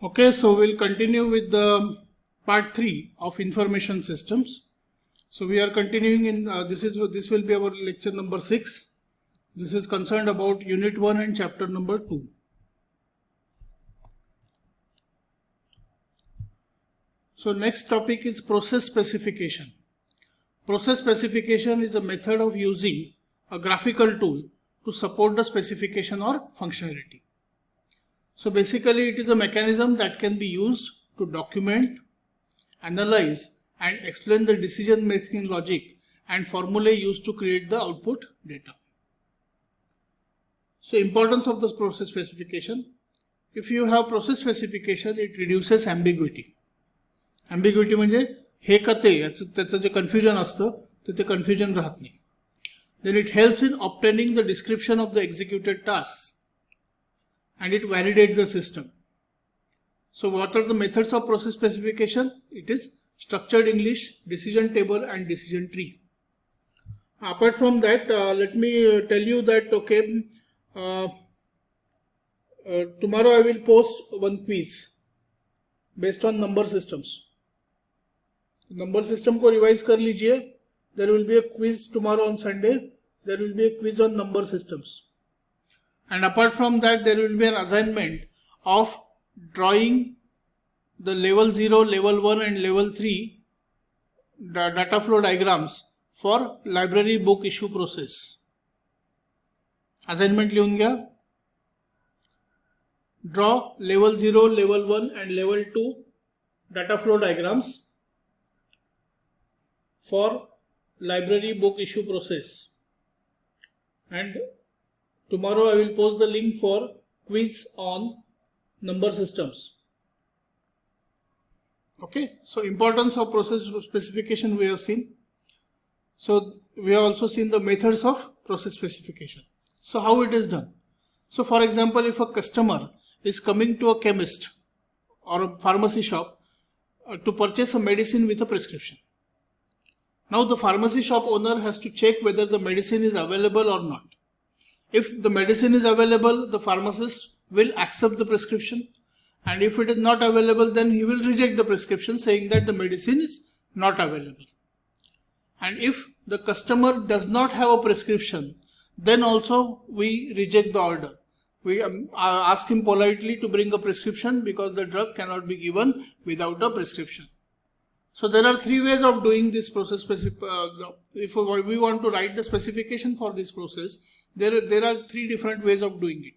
Okay, so we'll continue with the part 3 of information systems. So we are continuing in this will be our lecture number 6. This is concerned about unit 1 and chapter number 2. So next topic is process specification. Process specification is a method of using a graphical tool to support the specification or functionality. So basically it is a mechanism that can be used to document, analyze and explain the decision making logic and formulae used to create the output data. So importance of this process specification. If you have process specification, it reduces ambiguity. Ambiguity म्हणजे हे का ते त्याचं जे confusion असतं ते confusion राहत नाही. Then it helps in obtaining the description of the executed tasks and it validates the system. So what are the methods of process specification? It is structured English, decision table and decision tree. Apart from that, let me tell you that tomorrow I will post one quiz based on number systems. Number system को revise कर लीजिए. There will be a quiz tomorrow on Sunday. There will be a quiz on number systems. And apart from that, there will be an assignment of drawing the level 0, level 1 and level 3 data flow diagrams for library book issue process. Assignment लिहून घ्या. Draw level 0, level 1 and level 2 data flow diagrams for library book issue process. And tomorrow I will post the link for quiz on number systems. Okay, so importance of process specification we have seen. So we have also seen the methods of process specification. So how it is done? So for example, if a customer is coming to a chemist or a pharmacy shop to purchase a medicine with a prescription. Now the pharmacy shop owner has to check whether the medicine is available or not. If the medicine is available, the pharmacist will accept the prescription, and if it is not available, then he will reject the prescription saying that the medicine is not available. And if the customer does not have a prescription, then also we reject the order. We ask him politely to bring a prescription because the drug cannot be given without a prescription. So there are 3 ways of doing this process. If we want to write the specification for this process, there are 3 different ways of doing it.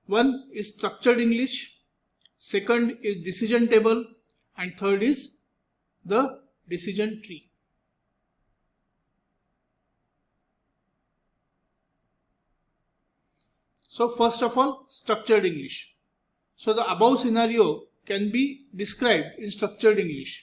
One is structured English, second is decision table, and third is the decision tree. So first of all, structured English. So the above scenario can be described in structured English.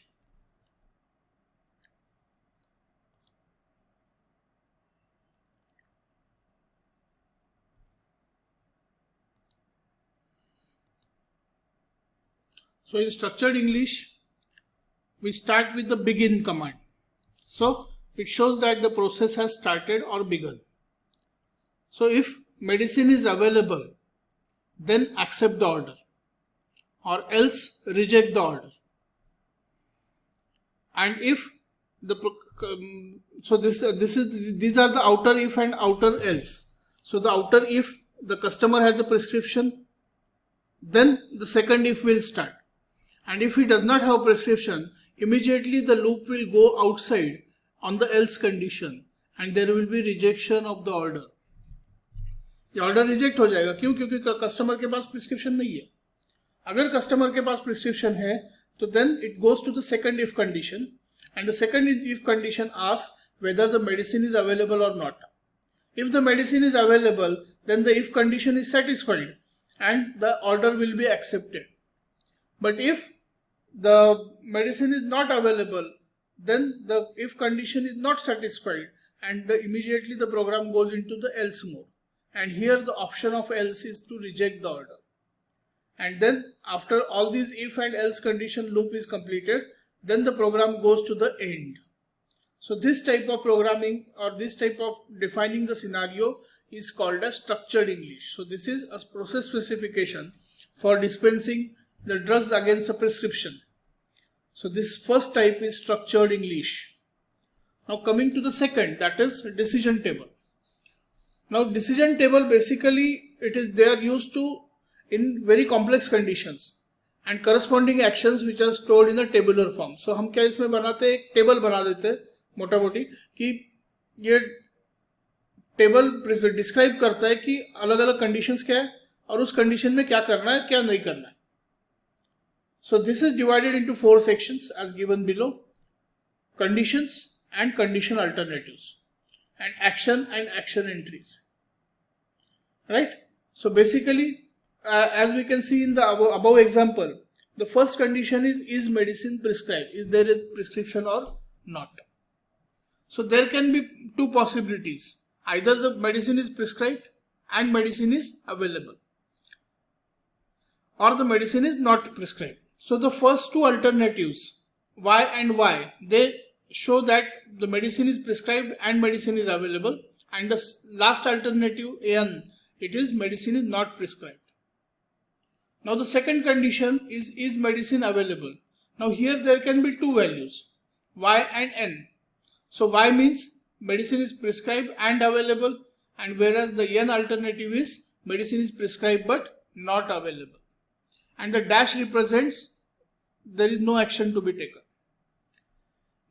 So in structured English, we start with the begin command. So it shows that the process has started or begun. So if medicine is available, then accept the order or else reject the order. And if these are the outer if and outer else. So the outer if the customer has a prescription, then the second if will start. And if he does not have a prescription, immediately the loop will go outside on the else condition and there will be rejection of the order. ये order reject हो जाएगा. क्यों? क्योंकि customer के पास prescription नहीं है. अगर customer के पास प्रिस्क्रिप्शन है तो then it goes to the second if condition and the second if condition asks whether the medicine is available or not. If the medicine is available, then the if condition is satisfied and the order will be accepted. But if the medicine is not available, then the if condition is not satisfied and immediately the program goes into the else mode. And here the option of else is to reject the order. And then after all these if and else condition loop is completed, then the program goes to the end. So this type of programming or this type of defining the scenario is called as structured English. So this is a process specification for dispensing the drugs against a prescription. So this first type is structured English. Now coming to the second, that is decision table. Now decision table basically they are used to in very complex conditions and corresponding actions which are stored in a tabular form. So हम क्या इसमें बनाते हैं, एक table बना देते हैं मोटा मोटी कि ये टेबल डिस्क्राइब करता है कि अलग अलग कंडीशंस क्या है और उस कंडीशन में क्या करना है क्या नहीं करना है. So this is divided into 4 sections as given below: conditions and condition alternatives, and action entries. Right? So basically, as we can see in the above example, the first condition is medicine prescribed? Is there a prescription or not? So there can be two possibilities. Either the medicine is prescribed and medicine is available, or the medicine is not prescribed. So the first two alternatives, Y and Y, they show that the medicine is prescribed and medicine is available, and the last alternative, N, it is medicine is not prescribed. Now the second condition is medicine available? Now here there can be two values, Y and N. So Y means medicine is prescribed and available, and whereas the N alternative is medicine is prescribed but not available. And the dash represents there is no action to be taken.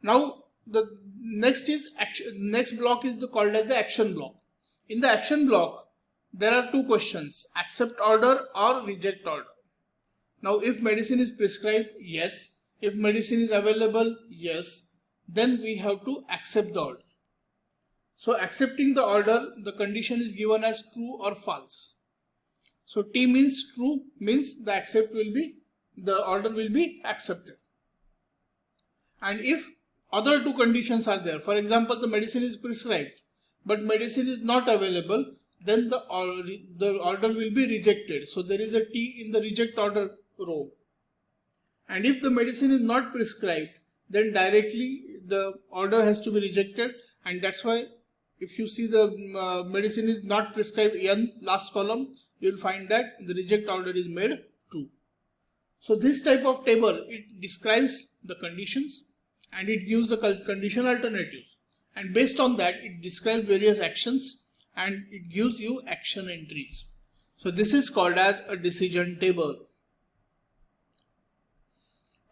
Now the next block is called as the action block. In the action block, there are two questions: accept order or reject order. Now if medicine is prescribed, yes. If medicine is available, yes. Then we have to accept the order. So accepting the order, the condition is given as true or false. So T means true, means the order will be accepted. And if other two conditions are there, for example, the medicine is prescribed but medicine is not available, then the order will be rejected. So there is a T in the reject order row. And if the medicine is not prescribed, then directly the order has to be rejected, and that's why if you see the medicine is not prescribed, N, last column, you will find that the reject order is made true. So this type of table, it describes the conditions and it gives the condition alternatives, and based on that it describes various actions and it gives you action entries. So this is called as a decision table.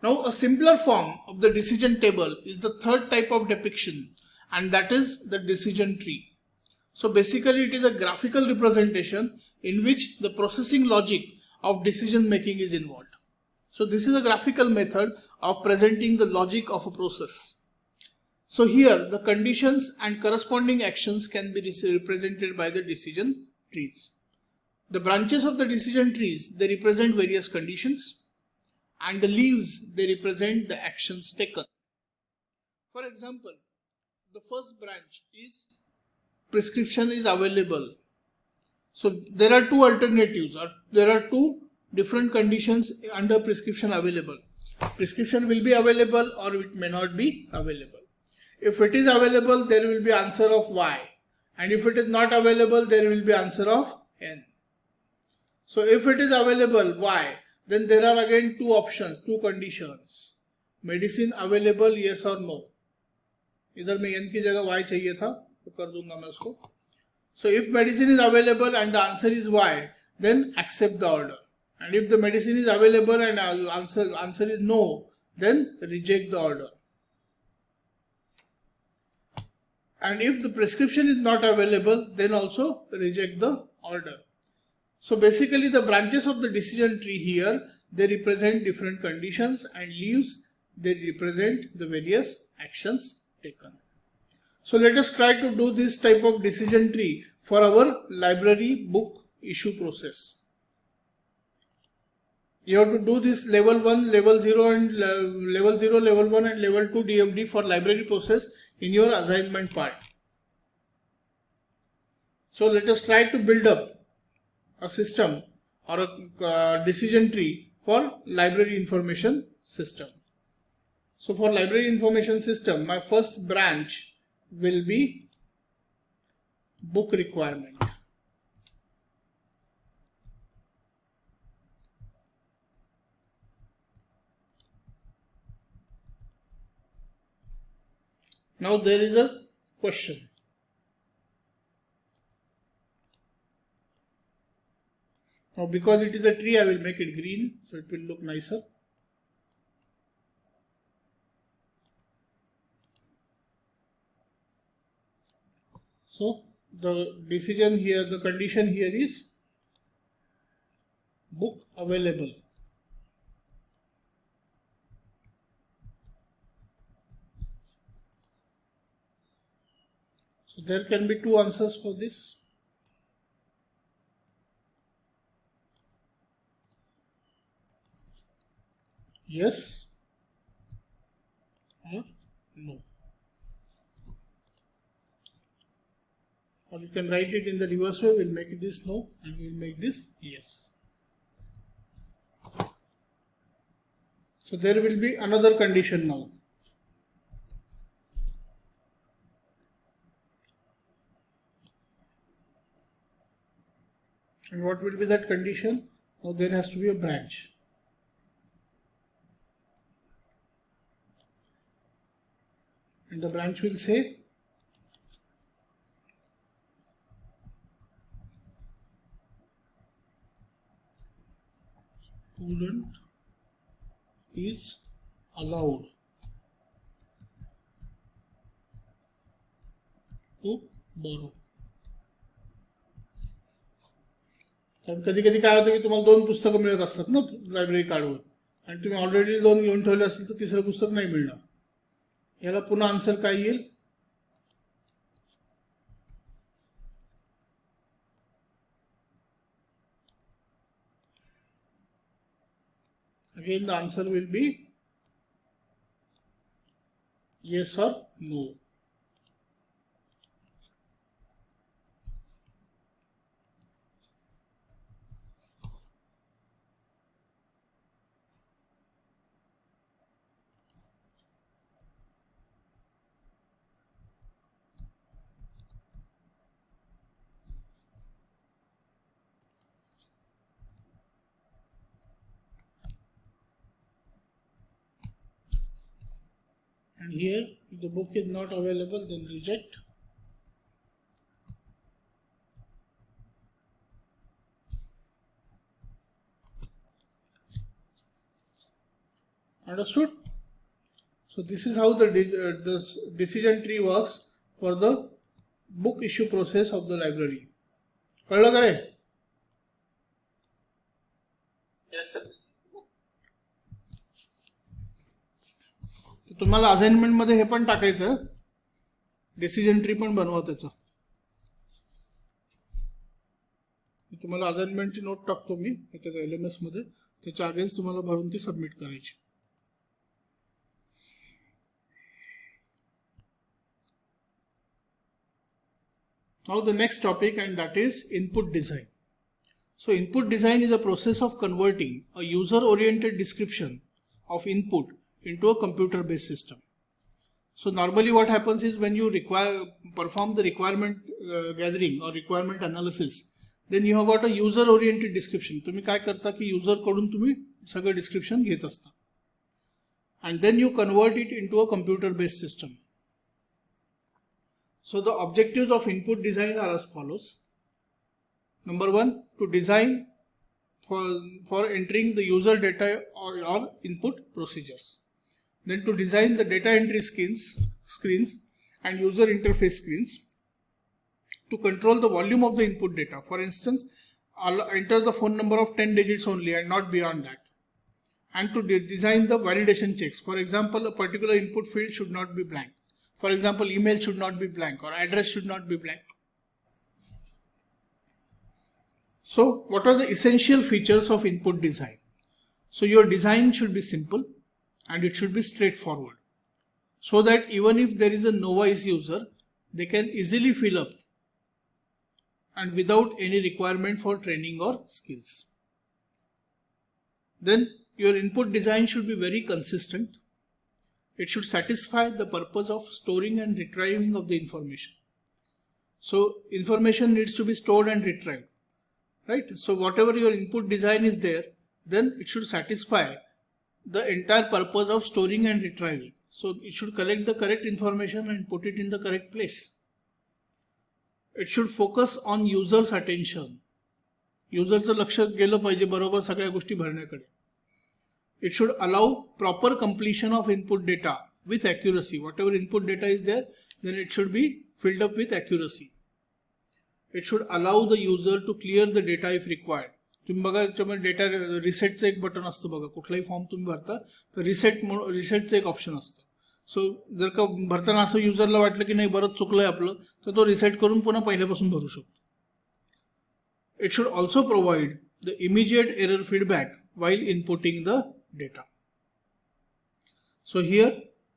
Now a simpler form of the decision table is the third type of depiction, and that is the decision tree. So basically it is a graphical representation in which the processing logic of decision making is involved. So this is a graphical method of presenting the logic of a process. So here the conditions and corresponding actions can be represented by the decision trees. The branches of the decision trees, they represent various conditions, and the leaves, they represent the actions taken. For example, the first branch is prescription is available. So there are two alternatives, or there are two different conditions under prescription available. Prescription will be available or it may not be available. If it is available, there will be answer of Y, and if it is not available, there will be answer of N. So if it is available Y, then there are again two options, two conditions: medicine available, yes or no. इधर में N की जगह Y चाहिए था, तो कर दूंगा मैं उसको. So if medicine is available and the answer is Y, then accept the order. And if the medicine is available and answer is no, then reject the order. And if the prescription is not available, then also reject the order. So basically the branches of the decision tree here, they represent different conditions, and leaves, they represent the various actions taken. So let us try to do this type of decision tree for our library book issue process. You have to do this level 1, level 0 and level 0, level 1 and level 2 DFD for library process in your assignment part. So let us try to build up a system or a decision tree for library information system. So for library information system, my first branch will be book requirement. Now there is a question. Now because it is a tree, I will make it green so it will look nicer. So the decision here, the condition here is book available. So there can be two answers for this. Yes or no. Or you can write it in the reverse way. We'll make this no and we'll make this yes. So there will be another condition now. And what will be that condition? Now there has to be a branch. And the branch will say student is allowed to borrow. कारण कधी कधी काय होतं की तुम्हाला दोन पुस्तकं मिळत असतात ना लायब्ररी कार्डवर आणि तुम्ही ऑलरेडी दोन घेऊन ठेवले असेल तर तिसरं पुस्तक नाही मिळणार. याला पुन्हा आन्सर काय येईल? Again the answer will be yes or no. And here, if the book is not available, then reject. Understood? So this is how the decision tree works for the book issue process of the library. कळलं का रे? Yes, sir. तुम्हाला assignment मध्ये हे पण टाकायचं, decision tree पण बनवा त्याचं. तुम्हाला असाइनमेंटची नोट टाकतो मी त्याच्या LMS मध्ये, त्याच्या अगेन्स्ट तुम्हाला भरून ती सबमिट करायची. Now the next topic, and that is input design. So input design is a process of converting a user-oriented description of input into a computer-based system. So normally what happens is when you perform the requirement gathering or requirement analysis, then you have got a user-oriented description. तुम्ही काय करता की user कडून तुम्ही सगळं description घेत असता. And then you convert it into a computer-based system. So the objectives of input design are as follows. Number one, to design for entering the user data or input procedures. Then to design the data entry screens and user interface screens. To control the volume of the input data. For instance, I'll enter the phone number of 10 digits only and not beyond that. And to design the validation checks. For example, a particular input field should not be blank. For example, email should not be blank or address should not be blank. So, what are the essential features of input design? So, your design should be simple and it should be straightforward. So that even if there is a novice user, they can easily fill up and without any requirement for training or skills. Then, your input design should be very consistent. It should satisfy the purpose of storing and retrieving of the information. So, information needs to be stored and retrieved, right? So, whatever your input design is there, then it should satisfy the entire purpose of storing and retrieving. So it should collect the correct information and put it in the correct place. It should focus on users attention. युजरचं लक्ष गेलं पाहिजे बरोबर सगळ्या गोष्टी भरण्याकडे. It should allow proper completion of input data with accuracy. Whatever input data is there, then it should be filled up with accuracy. It should allow the user to clear the data if required. तुम्ही बघा त्याच्यामध्ये data रिसेटचं एक button असतं बघा, कुठलाही form तुम्ही भरता तर रिसेटचं एक ऑप्शन असतं. सो जर का भरताना असं युजरला वाटलं की नाही बरंच चुकलंय आपलं, तर तो रिसेट करून पुन्हा पहिल्यापासून भरू शकतो. It should also provide the immediate error feedback while inputting the data. So here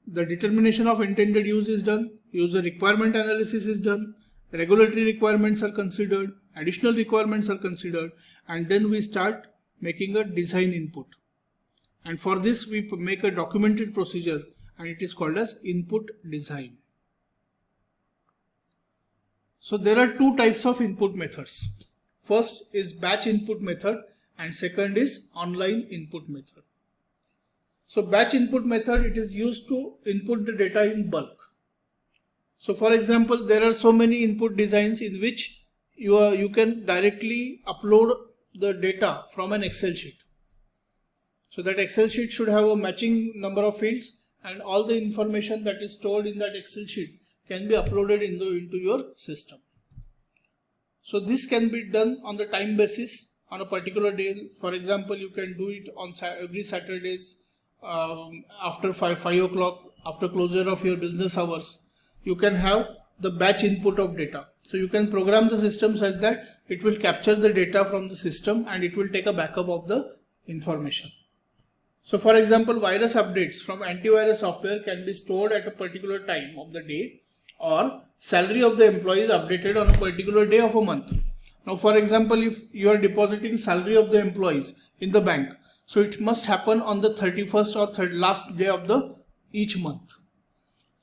the determination of intended use is done, user requirement analysis is done, regulatory requirements are considered, additional requirements are considered, and then we start making a design input. And for this we make a documented procedure and it is called as input design. So there are two types of input methods. First is batch input method and second is online input method. So batch input method, it is used to input the data in bulk. So for example, there are so many input designs in which you can directly upload the data from an Excel sheet. So that Excel sheet should have a matching number of fields and all the information that is stored in that Excel sheet can be uploaded into your system. So this can be done on the time basis on a particular day. For example, you can do it on every Saturdays after 5 o'clock, after closure of your business hours. You can have the batch input of data. So you can program the system such that it will capture the data from the system and it will take a backup of the information. So for example, virus updates from antivirus software can be stored at a particular time of the day, or salary of the employee is updated on a particular day of a month. Now for example, if you are depositing salary of the employees in the bank, so it must happen on the 31st or last day of the each month.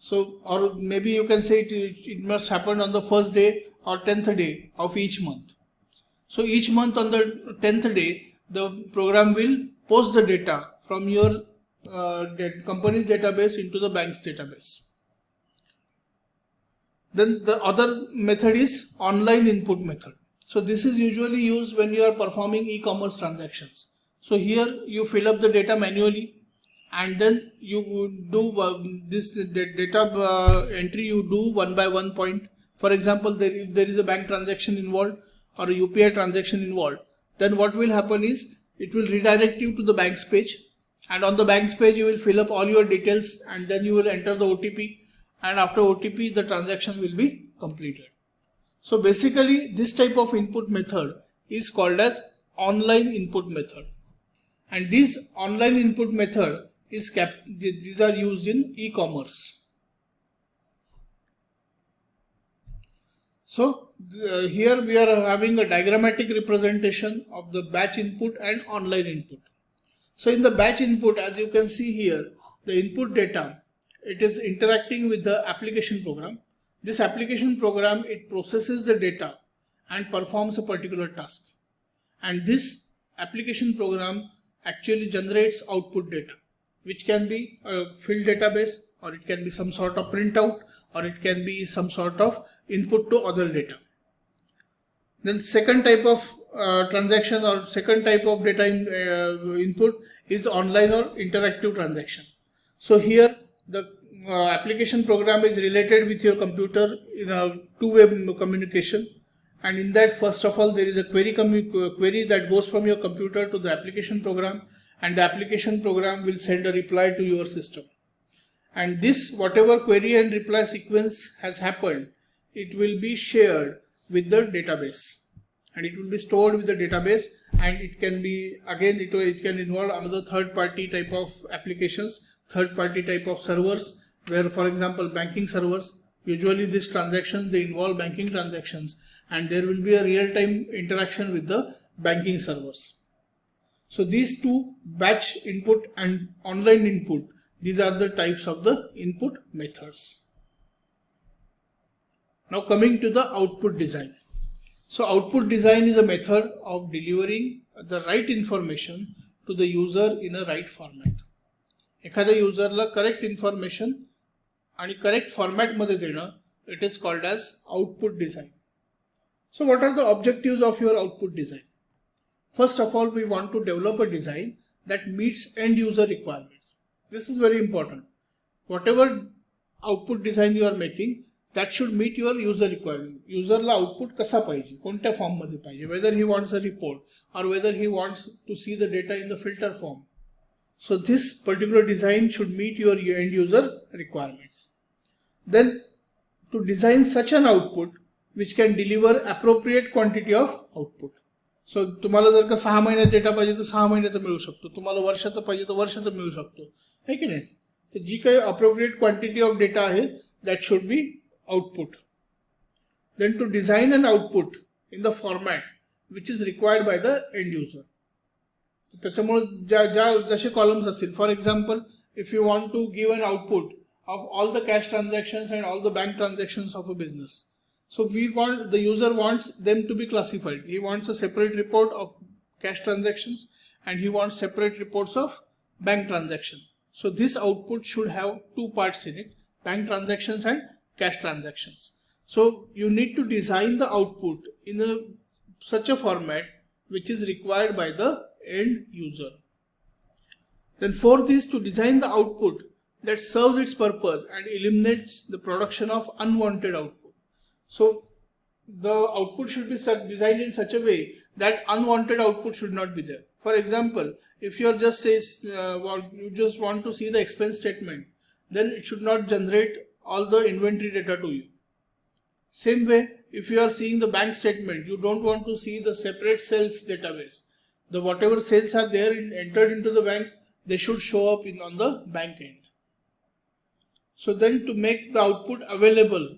So, or maybe you can say it must happen on the first day or 10th day of each month. So each month on the 10th day, the program will post the data from your company's database into the bank's database. Then the other method is online input method. So this is usually used when you are performing e-commerce transactions. So here you fill up the data manually and then you do this data entry you do one by one point. For example, if there is a bank transaction involved or a UPI transaction involved, then what will happen is it will redirect you to the bank's page, and on the bank's page you will fill up all your details and then you will enter the OTP, and after OTP the transaction will be completed. So basically this type of input method is called as online input method, and this online input method is these are used in e-commerce. So here we are having a diagrammatic representation of the batch input and online input. So in the batch input, as you can see here, the input data, it is interacting with the application program. This application program, it processes the data and performs a particular task. And this application program actually generates output data, which can be a field database, or it can be some sort of printout, or it can be some sort of input to other data. Then second type of transaction or second type of data input is online or interactive transaction. So here the application program is related with your computer in a two-way communication, and in that first of all there is a query that goes from your computer to the application program, and the application program will send a reply to your system. And this whatever query and reply sequence has happened, it will be shared with the database, and it will be stored with the database, and it can be again it can involve another third party type of applications, third party type of servers, where for example banking servers, usually these transactions they involve banking transactions, and there will be a real-time interaction with the banking servers. So these two, batch input and online input, these are the types of the input methods. Now coming to the output design. So output design is a method of delivering the right information to the user in a right format. एखाद्या युजरला correct information आणि correct फॉर्मॅटमध्ये देणं, it is called as output design. So what are the objectives of your output design? First of all, we want to develop a design that meets end user requirements. This is very important. Whatever output design you are making, that should meet your user requirement. User ला output कसा पाहिजे, कोणत्या form मध्ये पाहिजे, whether he wants a report or whether he wants to see the data in the filter form. So this particular design should meet your end user requirements. Then to design such an output which can deliver appropriate quantity of output. So तुम्हाला जर का 6 महिन्यात data पाहिजे तर 6 महिन्याचा मिळू शकतो, तुम्हाला वर्षाचा पाहिजे तर वर्षाचा मिळू शकतो, है की नाही. तर जी काही अप्रोप्रिएट क्वांटिटी ऑफ डेटा आहे that should be output. Then to design an output in the format which is required by the end user. त्याच्यामुळे जसे कॉलम्स असतील, for example if you want to give an output of all the cash transactions and all the bank transactions of a business. So the user wants them to be classified. He wants a separate report of cash transactions and he wants separate reports of bank transactions. So this output should have two parts in it, bank transactions and cash transactions. So you need to design the output in such a format which is required by the end user. Then for this, to design the output that serves its purpose and eliminates the production of unwanted output. So the output should be designed in such a way that unwanted output should not be there. For example, if you are just you just want to see the expense statement, then it should not generate all the inventory data to you. Same way, if you are seeing the bank statement, you don't want to see the separate sales database. The whatever sales are there entered into the bank, they should show up on the bank end. So then to make the output available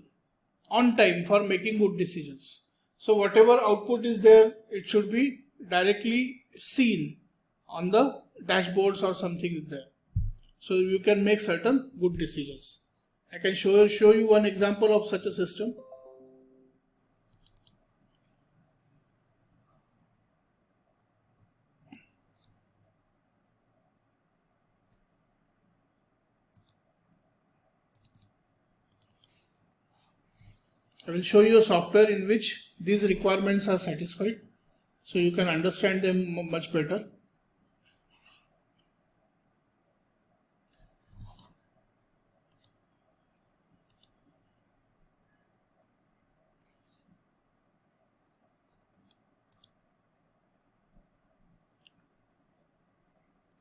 on time for making good decisions. So whatever output is there, it should be directly seen on the dashboards or something there. So you can make certain good decisions. I can show you one example of such a system. I will show you a software in which these requirements are satisfied, so you can understand them much better.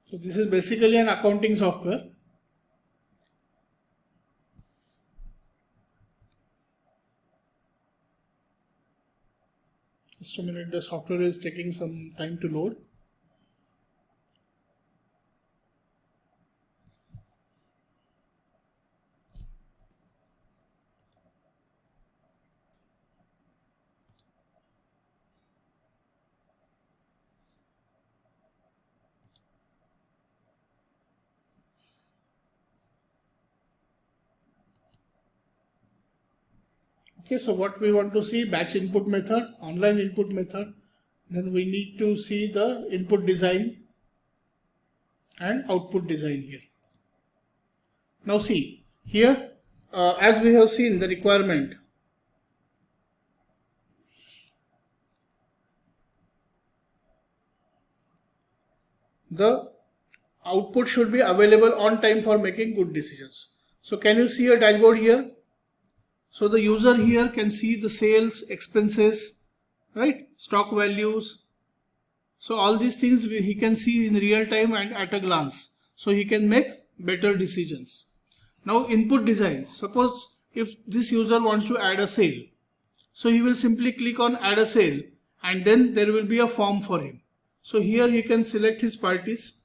So this is basically an accounting software. Just a minute, the software is taking some time to load. Okay, so what we want to see, batch input method, online input method, then we need to see the input design and output design here. Now see, here as we have seen the requirement, the output should be available on time for making good decisions. So can you see a dashboard here? So the user here can see the sales, expenses, right? Stock values. So all these things he can see in real time and at a glance. So he can make better decisions. Now input design. Suppose if this user wants to add a sale. So he will simply click on add a sale and then there will be a form for him. So here he can select his parties.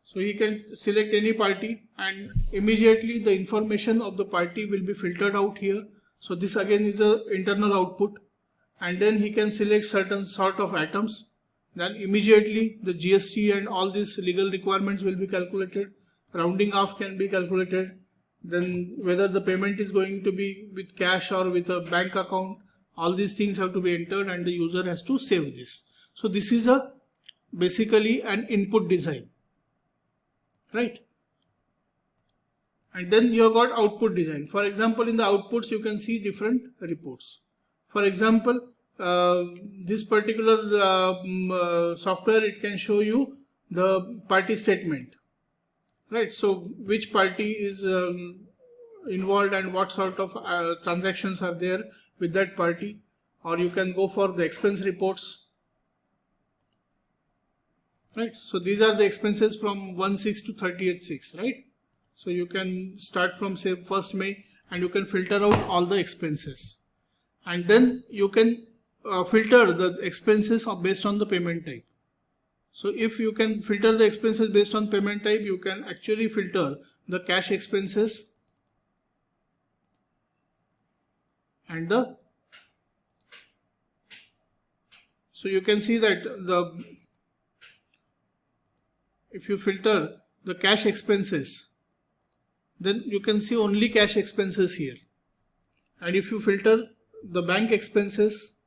So he can select any party and immediately the information of the party will be filtered out here. So this again is a internal output, and then he can select certain sort of items. Then immediately the GST and all these legal requirements will be calculated. Rounding off can be calculated. Then whether the payment is going to be with cash or with a bank account all these things have to be entered and the user has to save this. So this is basically an input design, right? And then you have got output design. For example, in the outputs you can see different reports. For example, this particular software, it can show you the party statement, right? So which party is involved and what sort of transactions are there with that party, or you can go for the expense reports, right? So these are the expenses from 1/6 to 30/6, right? So you can start from say 1st May and you can filter out all the expenses, and then you can filter the expenses based on the payment type. So if you can filter the expenses based on payment type, you can actually filter the cash expenses and so you can see that if you filter the cash expenses, then you can see only cash expenses here. And if you filter the bank expenses,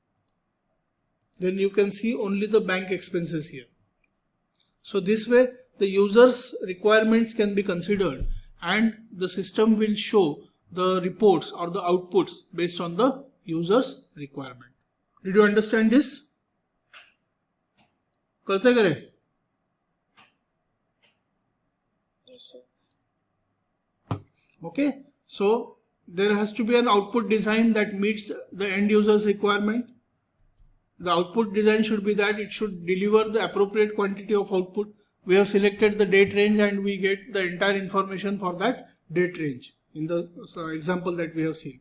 then you can see only the bank expenses here. So this way the user's requirements can be considered and the system will show the reports or the outputs based on the user's requirement. Did you understand this? करते करे? Yes, sir. Okay, so there has to be an output design that meets the end user's requirement. The output design should be that it should deliver the appropriate quantity of output. We have selected the date range and we get the entire information for that date range in the example that we have seen.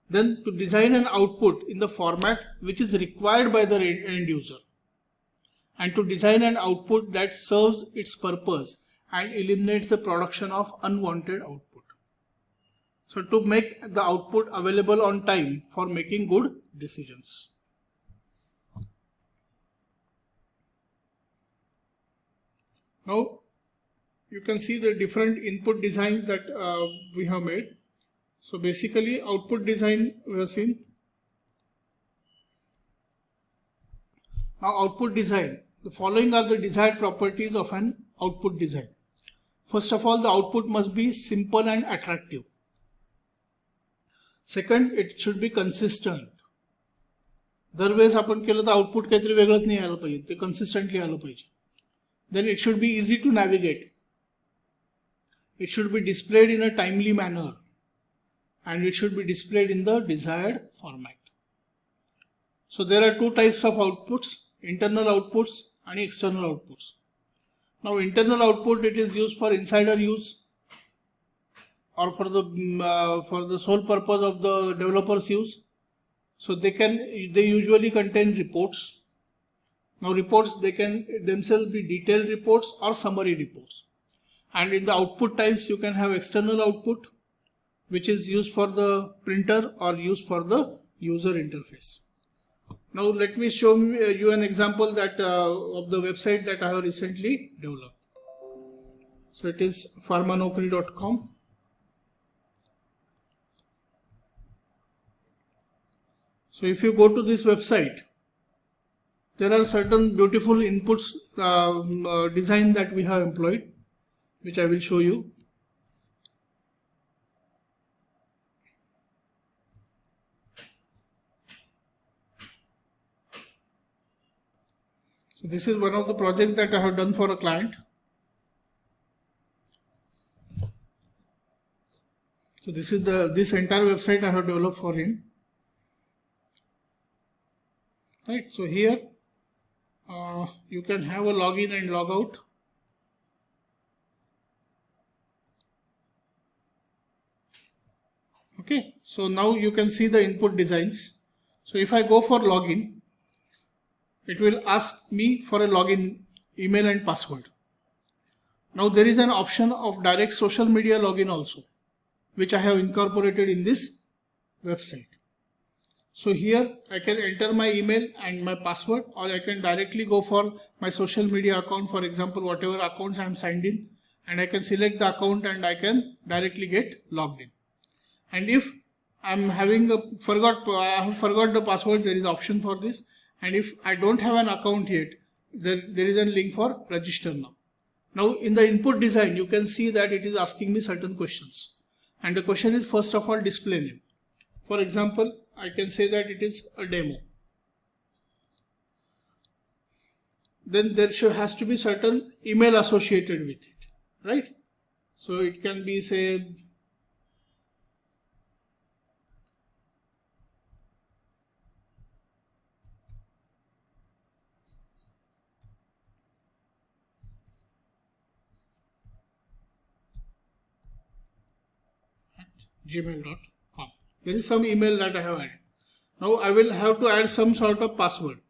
Then to design an output in the format which is required by the end user, and to design an output that serves its purpose and eliminates the production of unwanted output. So to make the output available on time for making good decisions. Now you can see the different input designs that we have made. So basically output design we have seen. Now output design. The following are the desired properties of an output design. First of all, the output must be simple and attractive. Second, it should be consistent. दरवेळेस आपण केलं तर output काहीतरी वेगळंच नाही आलं पाहिजे, ते कन्सिस्टंटली आलं पाहिजे. Then it should be easy to navigate. It should be displayed in a timely manner and it should be displayed in the desired format. So there are two types of outputs, internal outputs and external outputs. Now internal output, it is used for insider use or for the sole purpose of the developers use. So they usually contain reports. Now reports, they can themselves be detailed reports or summary reports. And in the output types, you can have external output, which is used for the printer or used for the user interface. Now let me show you an example that of the website that I have recently developed. So it is pharmanaukri.com. So if you go to this website, there are certain beautiful inputs design that we have employed, which I will show you. So this is one of the projects that I have done for a client. So this is this entire website I have developed for him. Right. So here you can have a login and log out. Okay. So now you can see the input designs. So if I go for login, it will ask me for a login email and password. Now there is an option of direct social media login also, which I have incorporated in this website. So here I can enter my email and my password, or I can directly go for my social media account, for example, whatever accounts I am signed in, and I can select the account and I can directly get logged in. And if I have forgot the password. There is option for this, and if I don't have an account yet, there is a link for register now. Now in the input design, you can see that it is asking me certain questions, and the question is first of all display name. For example, I can say that it is a demo. Then there has to be certain email associated with it, right? So it can be, say, gmail.com. There is some email that I have added. Now I will have to add some sort of password.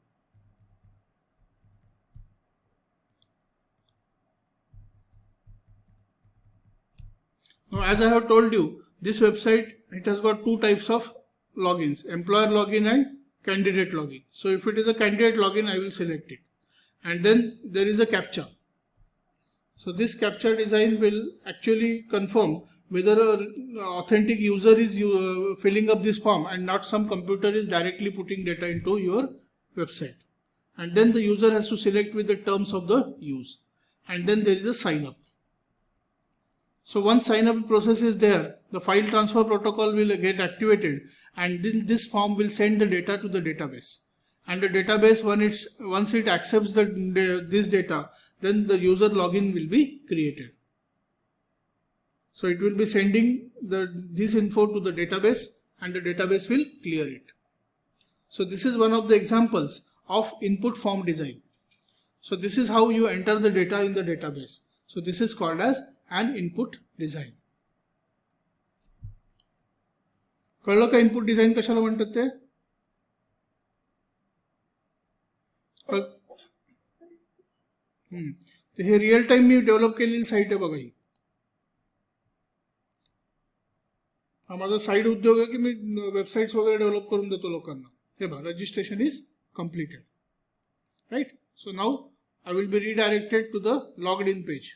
Now, as I have told you, this website, it has got two types of logins, employer login and candidate login. So if it is a candidate login, I will select it. And then there is a CAPTCHA. So this CAPTCHA design will actually confirm whether an authentic user is filling up this form and not some computer is directly putting data into your website. And then the user has to select with the terms of the use. And then there is a sign up. So once sign up process is there, the file transfer protocol will get activated, and then this form will send the data to the database. And the database, once it accepts this data, then the user login will be created. So it will be sending this info to the database, and the database will clear it. So this is one of the examples of input form design. So this is how you enter the data in the database. So this is called as an input design. कळलं का input design कशाला म्हणतात ते? हे real time मी develop केलेली site आहे बघा ही. हा माझा साईड उद्योग आहे की मी वेबसाईट्स वगैरे डेव्हलप करून देतो लोकांना. हे बघा, registration is completed, right? So now I will be redirected to the logged in page.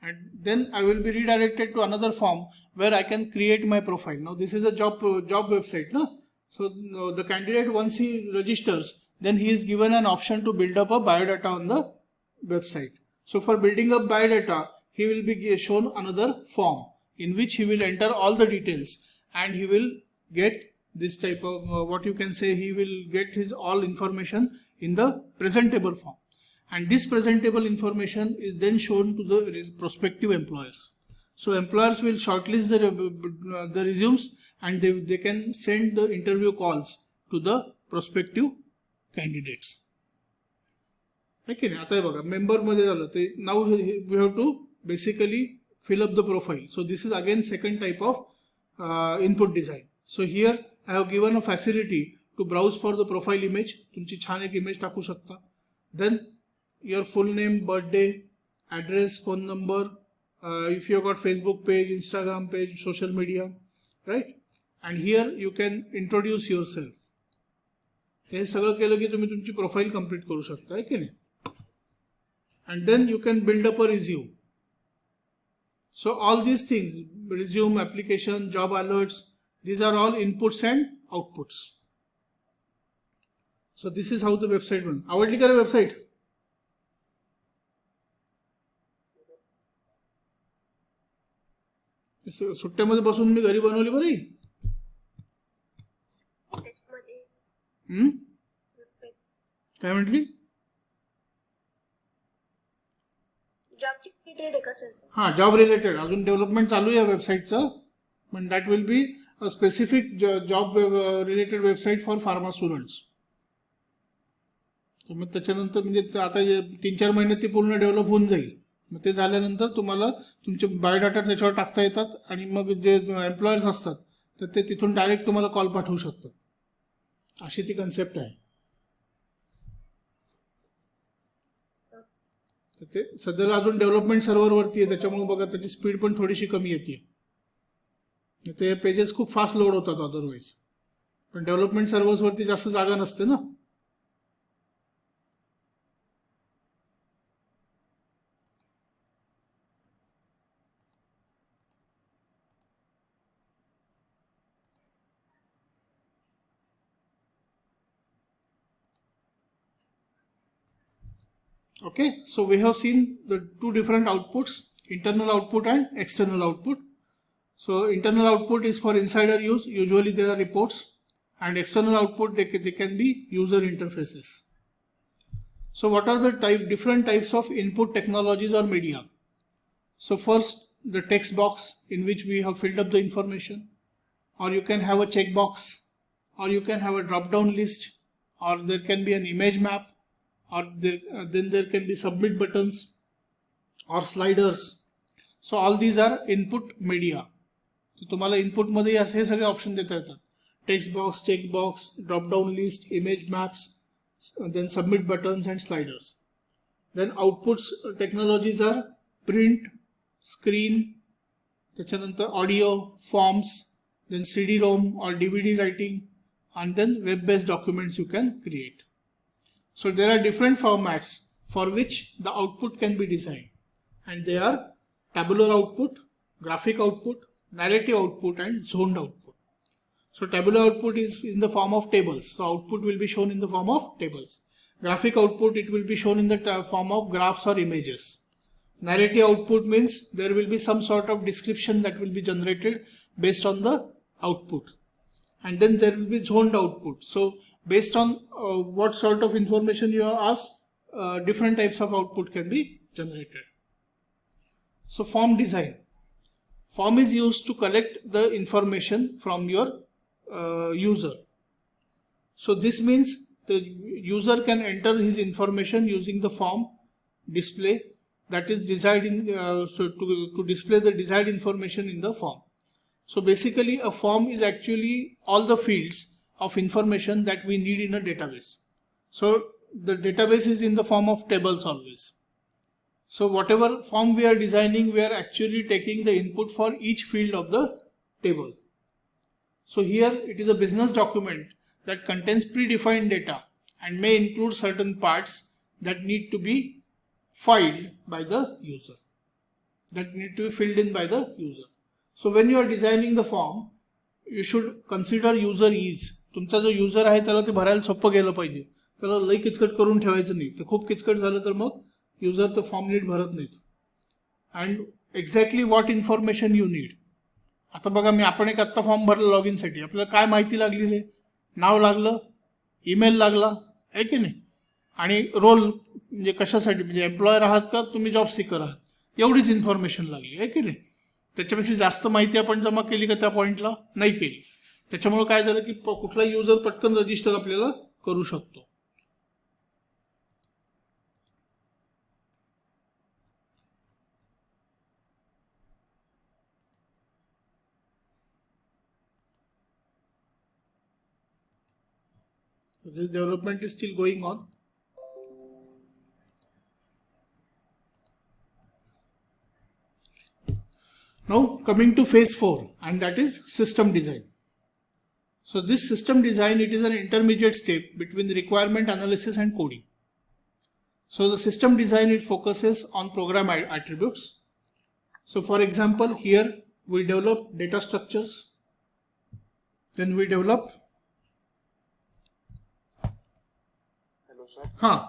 And then I will be redirected to another form where I can create my profile. Now this is a job website, no? So the candidate, once he registers, then he is given an option to build up a biodata on the website. So for building up biodata, he will be shown another form in which he will enter all the details, and he will get this type of what you can say, he will get his all information in the presentable form. And this presentable information is then shown to the prospective employers. So employers will shortlist the resumes, and they can send the interview calls to the prospective candidates. Okay, आता बघा member मध्ये झालं ते. Now we have to basically fill up the profile. So this is again second type of input design. So here I have given a facility to browse for the profile image. तुमची छान एक image टाकू शकता. Then your full name, birthday, address, phone number, if you have got Facebook page, Instagram page, social media, right? And here you can introduce yourself. हे सगळं केलं की तुम्ही तुमची प्रोफाईल कंप्लीट करू शकता, आहे की नाही? And then you can build up a resume. So all these things, resume, application, job alerts, these are all inputs and outputs. So this is how the website runs. आवडली का रे website? सुट्ट्यामध्ये बसून मी घरी बनवली बरी. काय म्हटली? हा, जॉब रिलेटेड अजून डेव्हलपमेंट चालू आहे वेबसाईटचं, पण that will be a specific job related website for pharma students. तर मग त्याच्यानंतर म्हणजे आता 3-4 महिन्यात ती पूर्ण डेव्हलप होऊन जाईल. मग ते झाल्यानंतर तुम्हाला तुमचे बायोडाटा त्याच्यावर टाकता येतात, आणि मग जे एम्प्लॉयर्स असतात तर ते तिथून डायरेक्ट तुम्हाला कॉल पाठवू शकतात. अशी ती कन्सेप्ट आहे. तर ते सध्याला अजून डेव्हलपमेंट सर्व्हरवरती आहे, त्याच्यामुळे बघा त्याची स्पीड पण थोडीशी कमी येते. ते पेजेस खूप फास्ट लोड होतात अदरवाईज, पण डेव्हलपमेंट सर्व्हर्सवरती जास्त जागा नसते ना. Okay, so we have seen the two different outputs, internal output and external output. So internal output is for insider use, usually there are reports, and external output they can be user interfaces. So what are the different types of input technologies or media? So first, the text box in which we have filled up the information, or you can have a checkbox, or you can have a drop down list, or there can be an image map, or then there can be submit buttons or sliders. So all these are input media. So तुम्हाला input मध्ये असे सगळे option देता येतात. Text box, check box, drop down list, image maps, then submit buttons and sliders. Then outputs technologies are print, screen, त्याच्यानंतर audio, forms, then CD-ROM or DVD writing, and then web-based documents you can create. So there are different formats for which the output can be designed, and they are tabular output, graphic output, narrative output, and zoned output. So tabular output is in the form of tables. So output will be shown in the form of tables. Graphic output, it will be shown in the form of graphs or images. Narrative output means there will be some sort of description that will be generated based on the output. And then there will be zoned output. So based on what sort of information you are asked, different types of output can be generated. So form design. Form is used to collect the information from your user. So this means the user can enter his information using the form display that is desired in to display the desired information in the form. So basically a form is actually all the fields of information that we need in a database. So the database is in the form of tables always. So whatever form we are designing, we are actually taking the input for each field of the table. So here it is a business document that contains predefined data and may include certain parts that need to be filed by the user, that need to be filled in by the user. So when you are designing the form, you should consider user ease. तुमचा जो user आहे त्याला ते भरायला सोपं गेलं पाहिजे. त्याला लई किचकट करून ठेवायचं नाही. ते खूप किचकट झालं तर मग यूजर तो फॉर्म नीट भरत नाहीत. And exactly what information you need. आता बघा मी आपण एक आत्ता फॉर्म भरला लॉग इनसाठी. आपल्याला काय माहिती लागली रे? नाव लागलं, ईमेल लागला, आहे की नाही, आणि रोल म्हणजे कशासाठी, म्हणजे एम्प्लॉयर आहात का तुम्ही जॉब सीकर आहात, एवढीच इन्फॉर्मेशन लागली, आहे की नाही. त्याच्यापेक्षा जास्त माहिती आपण जमा केली का त्या पॉईंटला? नाही केली. त्याच्यामुळे काय झालं की कुठला युजर पटकन रजिस्टर आपल्याला करू शकतो. So this development is still going on. Now coming to phase 4, and that is system design. So this system design, it is an intermediate step between the requirement analysis and coding. So the system design, it focuses on program attributes. So for example, here we develop data structures, then we develop Hello, sir.